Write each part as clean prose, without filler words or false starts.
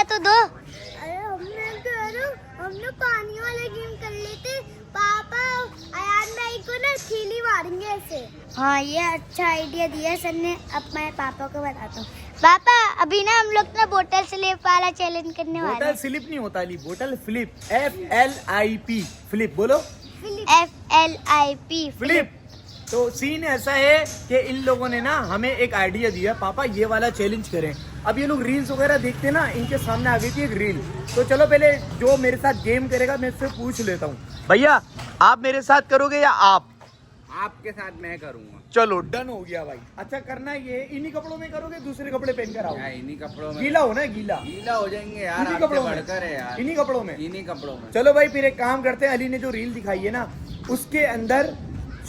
Idea तो दो। अरे मैं कह रहा हूँ हम लोग पानी वाला गेम कर लेते। पापा अयान भाई को ना थैली मारेंगे ऐसे। हाँ ये अच्छा आइडिया दिया सर ने। अब मैं पापा को बताता हूँ। पापा अभी ना हम लोग ना बोतल स्लिप वाला चैलेंज करने वाले बोतल हैं। स्लिप नहीं होता अली, बोतल फ्लिप, FLIP, फ्लिप बोलो। FLIP flip. तो सीन ऐसा है कि इन लोगों ने ना हमें एक आइडिया दिया, पापा ये वाला चैलेंज करें। अब ये लोग रील्स वगैरह देखते हैं ना, इनके सामने आ गई थी एक रील। तो चलो पहले जो मेरे साथ गेम करेगा मैं इससे पूछ लेता हूँ। भैया आप मेरे साथ करोगे या आप? आपके साथ मैं करूंगा। चलो डन हो गया भाई। अच्छा करना ये इन्हीं कपड़ों में करोगे, दूसरे कपड़े पहन कर आओ? इन्हीं कपड़ों में। गीला हो ना, गीला गीला हो जाएंगे यार, इन्हीं आपसे कपड़ों में? बढ़कर है यार। इन्हीं कपड़ों में? इन्हीं कपड़ों में। चलो भाई फिर एक काम करते हैं, अली ने जो रील दिखाई है ना उसके अंदर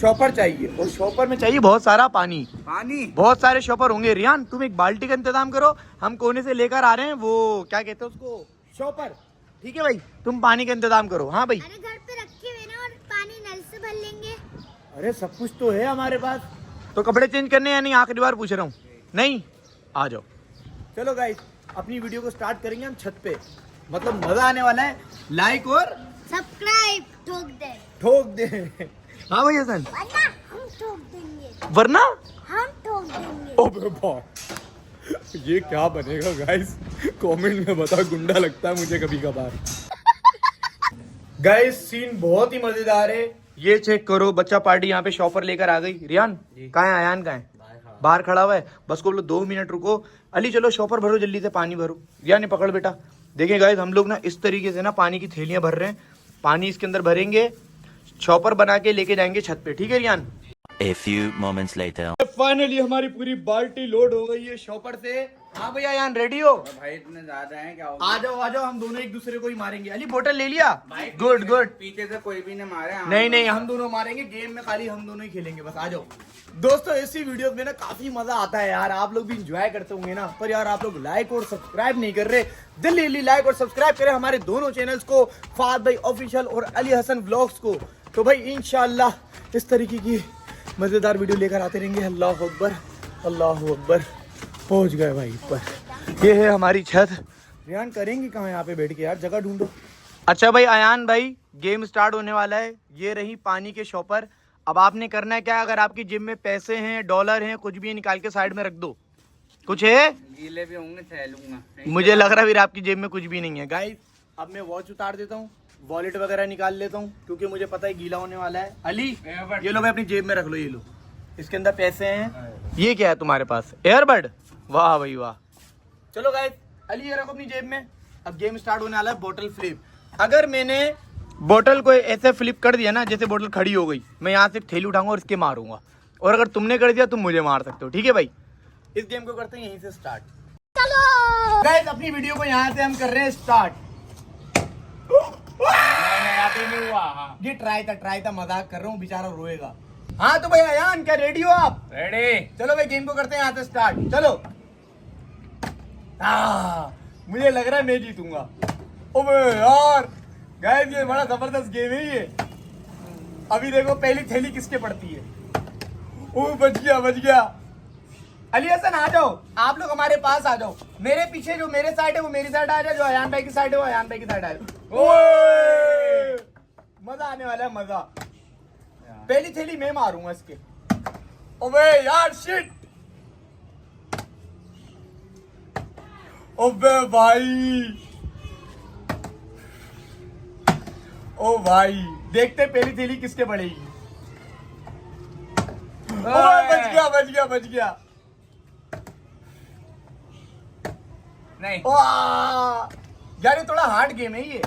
शॉपर चाहिए, और शॉपर में चाहिए बहुत सारा पानी। पानी बहुत सारे शॉपर होंगे। रियान तुम एक बाल्टी का इंतजाम करो, हम कोने से लेकर आ रहे हैं वो क्या कहते हैं उसको, शॉपर। ठीक है भाई, तुम पानी का इंतजाम करो। हाँ भाई। अरे घर पे रखे हुए ना, और पानी नल से भर लेंगे। अरे सब कुछ तो है हमारे पास। तो कपड़े चेंज करने या नहीं, आखिरी बार पूछ रहा हूँ। नहीं, आ जाओ। चलो गाइस अपनी वीडियो को स्टार्ट करेंगे हम छत पे, मतलब मजा आने वाला है। लाइक और सब्सक्राइब ठोक दे। हाँ भाई हसन, वरना हम ठोक देंगे। वरना हम ठोक देंगे। ओबे बाप, ये क्या बनेगा गाइस? कमेंट में बता, गुंडा लगता है मुझे कभी कभार। गाइस सीन बहुत ही मजेदार है। ये चेक करो, बच्चा पार्टी यहाँ पे शॉपर लेकर आ गई। रियान कहाँ है? अयान कहाँ है? बाहर खड़ा हुआ है। बस को बोलो 2 मिनट रुको। अली चलो शॉपर भरो, जल्दी से पानी भरो। रियान ने पकड़ बेटा। देखिए गाइस हम लोग ना इस तरीके से ना पानी की थैलियां भर रहे हैं। पानी इसके अंदर भरेंगे, शॉपर बना के लेके जाएंगे छत पे। ठीक है Riyan? A few moments later. Finally हमारी पूरी बाल्टी लोड हो गई है शॉपर से। हाँ भैया यान रेडी हो? भाई इतने ज्यादा हैं क्या? आ जाओ, हम दोनों एक दूसरे को ही मारेंगे। अली बोतल ले लिया? Good good. पीछे से कोई भी ने मारे। नहीं हम दोनों मारेंगे। गेम में खाली हम दोनों ही खेलेंगे, बस आ जाओ। दोस्तों ऐसी वीडियो में ना काफी मजा आता है यार, आप लोग भी इंजॉय करते होंगे ना। पर यार आप लोग लाइक और सब्सक्राइब नहीं कर रहे। जल्दी लाइक और सब्सक्राइब करें हमारे दोनों चैनल्स को, फाद भाई ऑफिशियल और अली हसन व्लॉग्स को। तो भाई इंशाल्लाह इस तरीके की मजेदार वीडियो लेकर आते रहेंगे। अल्लाह अकबर, अल्लाह अकबर। पहुंच गए भाई ऊपर। ये है हमारी छत। रियान करेंगे कहाँ यहाँ पे बैठ के यार, जगह ढूंढो। अच्छा भाई अयान भाई, गेम स्टार्ट होने वाला है। ये रही पानी के शॉपर। अब आपने करना है क्या, अगर आपकी जेब में पैसे हैं, डॉलर हैं, कुछ भी है, निकाल के साइड में रख दो। कुछ है? गीले भी होंगे, सह लूंगा। मुझे लग रहा है फिर आपकी जेब में कुछ भी नहीं है। गाइस अब मैं वॉच उतार देता हूँ, वॉलेट वगैरह निकाल लेता हूँ, क्योंकि मुझे पता है गीला होने वाला है। अली ये लो भाई अपनी जेब में रख लो, ये लो, इसके अंदर पैसे हैं। ये क्या है तुम्हारे पास? एयरबड? वाह भाई वाह। चलो गाइस अली ये रखो अपनी जेब में। अब गेम स्टार्ट होने वाला है बोतल फ्लिप। अगर मैंने बोतल को ऐसे फ्लिप कर दिया ना, जैसे बोतल खड़ी हो गई, मैं यहाँ से थैली उठाऊंगा और इसके मारूंगा। और अगर तुमने कर दिया तुम मुझे मार सकते हो। ठीक है भाई? इस गेम को करते हैं यहीं से स्टार्ट। चलो गाइस अपनी वीडियो को यहाँ से हम कर रहे हैं स्टार्ट। नहीं हुआ। हाँ। ये ट्राई था, मजाक कर रहा हूँ, बेचारा रोएगा। हाँ तो भाई अयान क्या रेडी हो आप? रेडी। चलो भाई गेम को करते हैं यहाँ से स्टार्ट। चलो। मुझे लग रहा है मैं जीतूंगा। ओबे यार गाइस ये बड़ा जबरदस्त गेम है ये। अभी देखो पहली थैली किसके पड़ती है। ओ बच गया। अली हसन आ जाओ, आप लोग हमारे पास आ जाओ। मेरे पीछे जो मेरे साइड है वो मेरी साइड आ जाए, जो अयान भाई की साइड है वो अयान भाई की साइड आ जाए। ओए मजा आने वाला है, मजा। पहली थैली मैं मारूंगा इसके। ओबे यार शिट। ओबे भाई, ओ भाई देखते पहली थैली किसके पड़ेगी। बच गया। नहीं यार ये थोड़ा हार्ड गेम है ये। एक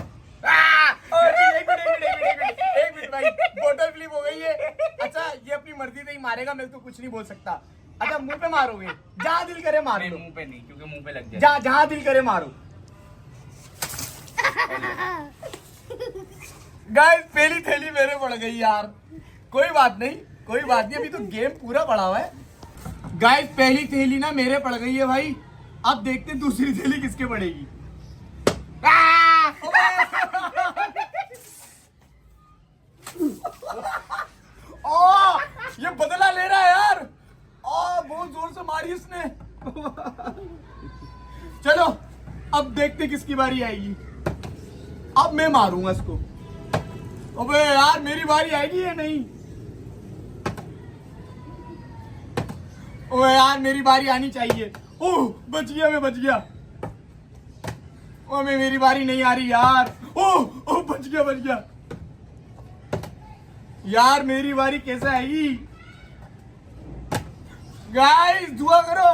मिनट भाई, बोतल फ्लिप हो गई है। अच्छा ये अपनी मर्जी से ही मारेगा, मैं तो कुछ नहीं बोल सकता। अच्छा मुंह पे मारोगे? जहाँ दिल करे मारो। मुंह पे नहीं, क्योंकि मुंह पे लग जाए। जहाँ दिल करे मारो। गाइस पहली थैली मेरे पड़ गई यार। कोई बात नहीं, अभी तो गेम पूरा पड़ा हुआ है। गाइस पहली थैली ना मेरे पड़ गई है भाई। अब देखते हैं दूसरी थैली किसके पड़ेगी। ये बदला ले रहा है यार। बहुत जोर से मारी इसने। चलो अब देखते देखते किसकी बारी आएगी। अब मैं मारूंगा इसको। अबे यार मेरी बारी आएगी या नहीं? ओए यार मेरी बारी आनी चाहिए। ओह बच गया, मैं बच गया। ओ मैं मेरी बारी नहीं आ रही यार। ओह बच गया। यार मेरी बारी कैसे आएगी? गाइस दुआ करो।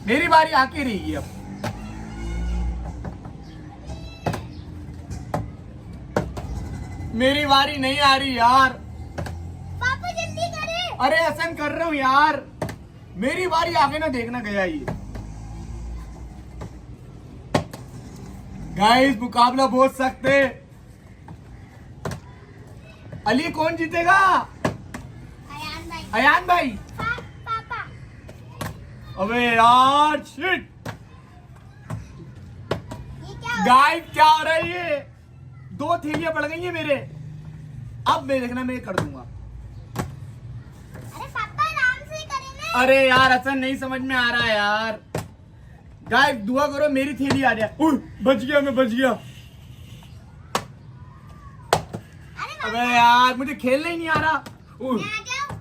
मेरी बारी आके रहेगी अब। मेरी बारी नहीं आ रही यार। पापा जल्दी करें। अरे ऐसा कर रहा हूं यार। मेरी बारी आगे ना देखना गया ये। गाइस मुकाबला बहुत सख्त है। अली कौन जीतेगा? अयान भाई। अयान भाई। पापा अबे यार शिट। ये क्या गाइस क्या हो रहा है ये? 2 थैलियां पड़ गई हैं मेरे। अब मैं देखना मैं कर दूंगा। अरे पापा आराम से करें ना। अरे यार असन नहीं समझ में आ रहा है यार। गाइस दुआ करो मेरी थैली आ जाए। बच गया, मैं बच गया। अबे यार मुझे खेलना ही नहीं आ रहा। मैं आ जाऊं।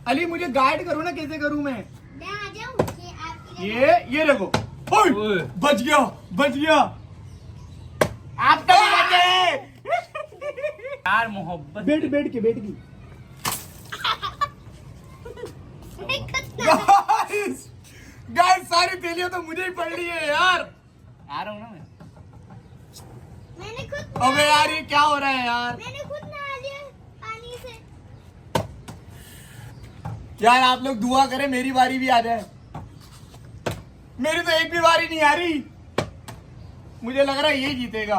अली मुझे गाइड करो ना, कैसे करूं मैं? मैं आ जाऊं। ये आपकी ये देखो। बच गया। आप तो बचे। यार मोहब्बत बैठ की गाइस सारी थैलियां तो मुझे ही पड़ रही है यार। आ रहा हूँ ना मैं। मैंने खुद अबे यार ये क्या हो रहा है यार? मैंने खुद नहा लिया पानी से। यार आप लोग दुआ करें मेरी बारी भी आ जाए। मेरी तो एक भी बारी नहीं आ रही। मुझे लग रहा है ये जीतेगा।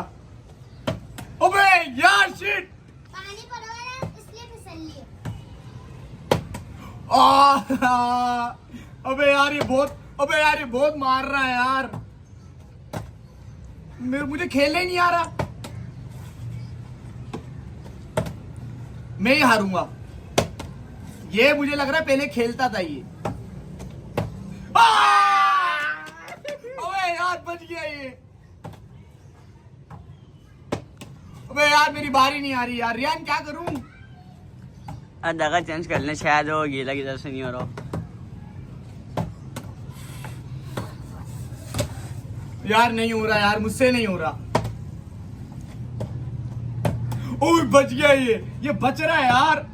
अबे यार शिट। पानी पड़ा हुआ है इसलिए फिसल लिए। अबे यार ये बहुत मार रहा है यार। मुझे खेलना ही नहीं आ रहा। मैं ही हारूंगा। ये मुझे लग रहा है पहले खेलता था ये। अबे यार बच गया ये। अबे यार मेरी बारी नहीं आ रही यार। रियान क्या करूं? जगह चेंज कर लें, शायद वो गीला किधर से नहीं हो रहा। यार नहीं हो रहा यार, मुझसे नहीं हो रहा। ओह बच गया ये बच रहा है यार।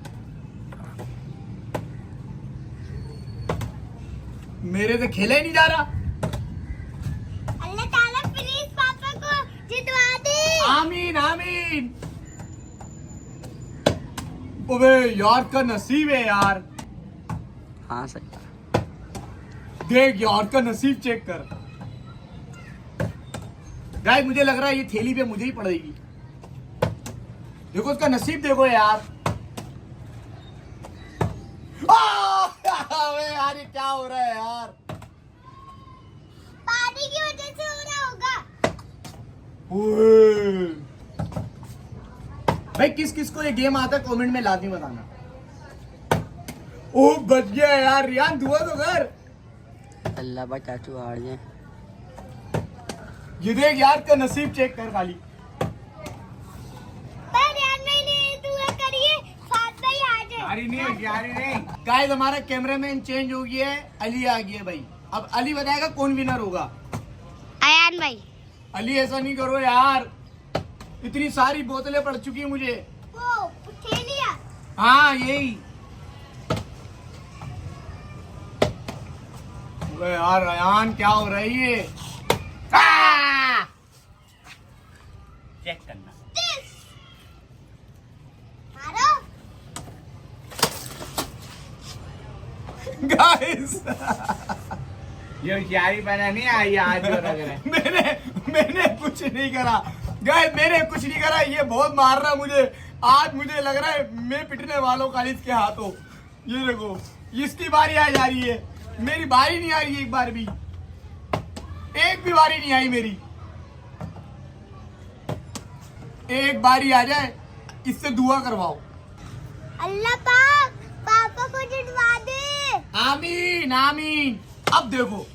मेरे से खेला ही नहीं जा रहा। अल्लाह ताला प्लीज पापा को जितवा दे। आमीन। अबे यार का नसीब है यार। हाँ सही। देख यार का नसीब चेक कर। गाइस मुझे लग रहा है ये थैली पे मुझे ही पड़ेगी। देखो उसका नसीब देखो यार। अबे यार ये क्या हो रहा है यार? पानी की वजह से हो रहा होगा। ओए। भाई किस किस को ये गेम आता है कमेंट में लाजमी बताना। ओह बच गया यार। रियान दुआ तो कर। अल्लाह बा चाचू हार जाए। ये देख यार का नसीब चेक कर खाली। पर यार नहीं दुआ करिए साथ में ही आ जाए। यारी नहीं। गाइस हमारा कैमरामैन चेंज हो गया है। अली आ गया भाई। अब अली बताएगा कौन विनर होगा। अयान भाई। अली ऐसा नहीं करो यार। इतनी सारी बोतलें पड़ चुकी है मुझे। वो थैलियां। हाँ यही। अबे यार अयान क्या हो रही है? चेक करना। मारो। गाइस ये होशियारी बना नहीं आई आज जो लग रहा है। मैंने कुछ नहीं करा। गाइस मैंने कुछ नहीं करा। ये बहुत मार रहा मुझे। आज मुझे लग रहा है मैं पिटने वालों का इसके हाथों। ये देखो इसकी बारी आ जा रही है। मेरी बारी नहीं आ रही है। एक बार भी एक भी बारी नहीं आई मेरी। एक बारी आ जाए इससे दुआ करवाओ। अल्लाह पाक पापा को जितवा दे। आमीन आमीन। अब देखो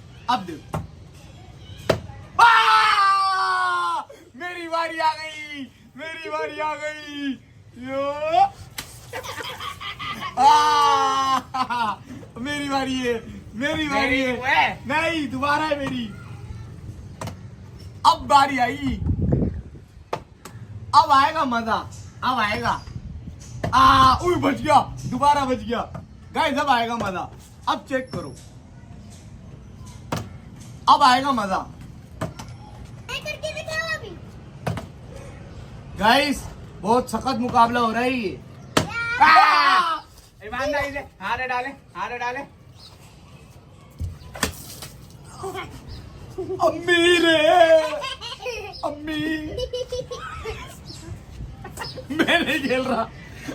मेरी बारी आ गई, मेरी बारी आ गई। यो मेरी बारी है, मेरी बारी है। नहीं, दोबारा है मेरी। अब बारी आई, अब आएगा मजा, अब आएगा। बच गया, दोबारा बच गया। गाइस अब आएगा मजा, अब चेक करो, अब आएगा मजा। करके दिखाओ अभी। गाइस बहुत सख्त मुकाबला हो रहा है ये। ईमानदारी से हाथ डाले, हाथ डाले। अम्मी रे, अम्मी। मैं नहीं खेल रहा।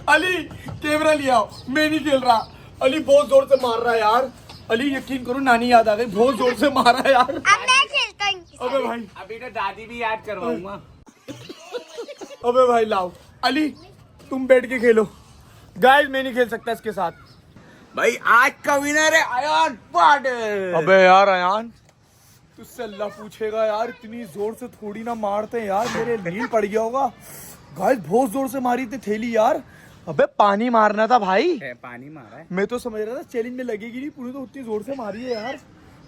अली कैमरा ले आओ, मैं नहीं खेल रहा। अली बहुत जोर से मार रहा है यार। अली यकीन करो नानी याद आ गई, बहुत जोर से मार रहा है यार। अब मैं खेलता हूँ। अबे भाई, अभी तो दादी भी याद करवाऊंगा। अबे भाई लाओ। अली तुम बैठ के खेलो। गाइस मैं नहीं खेल सकता इसके साथ। भाई आज का विनर है अयान पाटिल। अबे यार अयान, तुझसे अल्लाह पूछेगा यार, इतनी जोर से थोड़ी ना मारते यार, मेरे नील पड़ गया होगा। गाइस बहुत जोर से मारी थी थैली यार। अबे पानी मारना था भाई। पानी मारा है। मैं तो समझ रहा था चैलेंज में लगेगी नहीं, पूरी तो उतनी जोर से मारी है यार।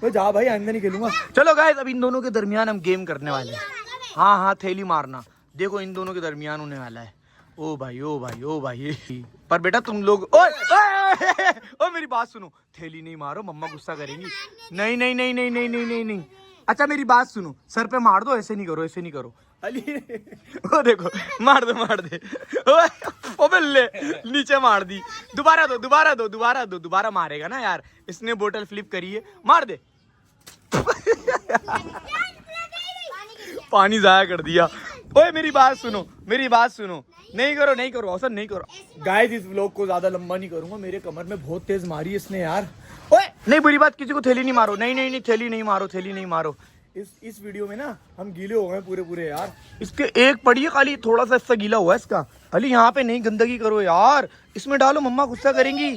तो जा भाई, आइंदा नहीं खेलूंगा। चलो गाइस अब इन दोनों के दरमियान हम गेम करने वाले हैं। हाँ थैली मारना। देखो इन दोनों के दरमियान होने वाला है। ओ भाई ओ भाई ओ भाई। पर बेटा तुम लोग ओ मेरी बात सुनो, थैली नहीं मारो, मम्मा गुस्सा करेंगी। नहीं नहीं नहीं नहीं नहीं नहीं नहीं नहीं। अच्छा मेरी बात सुनो, सर पे मार दो, ऐसे नहीं करो, ऐसे नहीं करो। अली ओ देखो, मार दे मार दे। ओ बल्ले, नीचे मार दी। दोबारा दो दोबारा दो दोबारा दो। दोबारा मारेगा ना यार, इसने बोतल फ्लिप करी है, मार दे। पानी जाया कर दिया। ओए मेरी बात सुनो, मेरी बात सुनो। नहीं करो नहीं करो, औसत नहीं करो। गाइस इस व्लॉग को ज्यादा लंबा नहीं करूंगा, मेरे कमर में बहुत तेज मारी इसने यार। ओए नहीं, बुरी बात, किसी को थैली नहीं मारो। नहीं नहीं नहीं, थैली नहीं मारो, थैली नहीं मारो। इस वीडियो में ना हम गीले हो गए पूरे यार। इसके एक पड़ी है खाली, थोड़ा सा इससे गीला हुआ है इसका। अली यहाँ पे नहीं गंदगी करो यार, इसमें डालो, मम्मा गुस्सा करेंगी,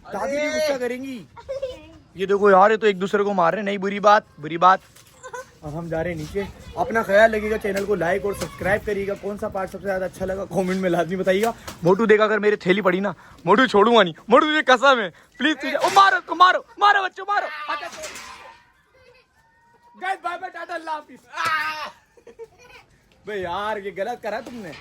दादी भी गुस्सा करेंगी। ये देखो यार, ये तो एक दूसरे को मार रहे। नहीं, बुरी बात बुरी बात। अब हम जा रहे हैं नीचे। अपना ख्याल रखिएगा, चैनल को लाइक और सब्सक्राइब करिएगा। कौन सा पार्ट सबसे ज्यादा अच्छा लगा कमेंट में लाजमी बताइएगा। मोटू देखा अगर मेरे थैली पड़ी ना, मोटू छोड़ूंगा नहीं। मोटू तुझे कसम है, प्लीज तुझे। ओ मारो मारो मारो बच्चों मारो। गाइस बाय बाय, टाटा, अल्लाह हाफिज। बे यार ये गलत करा तुमने।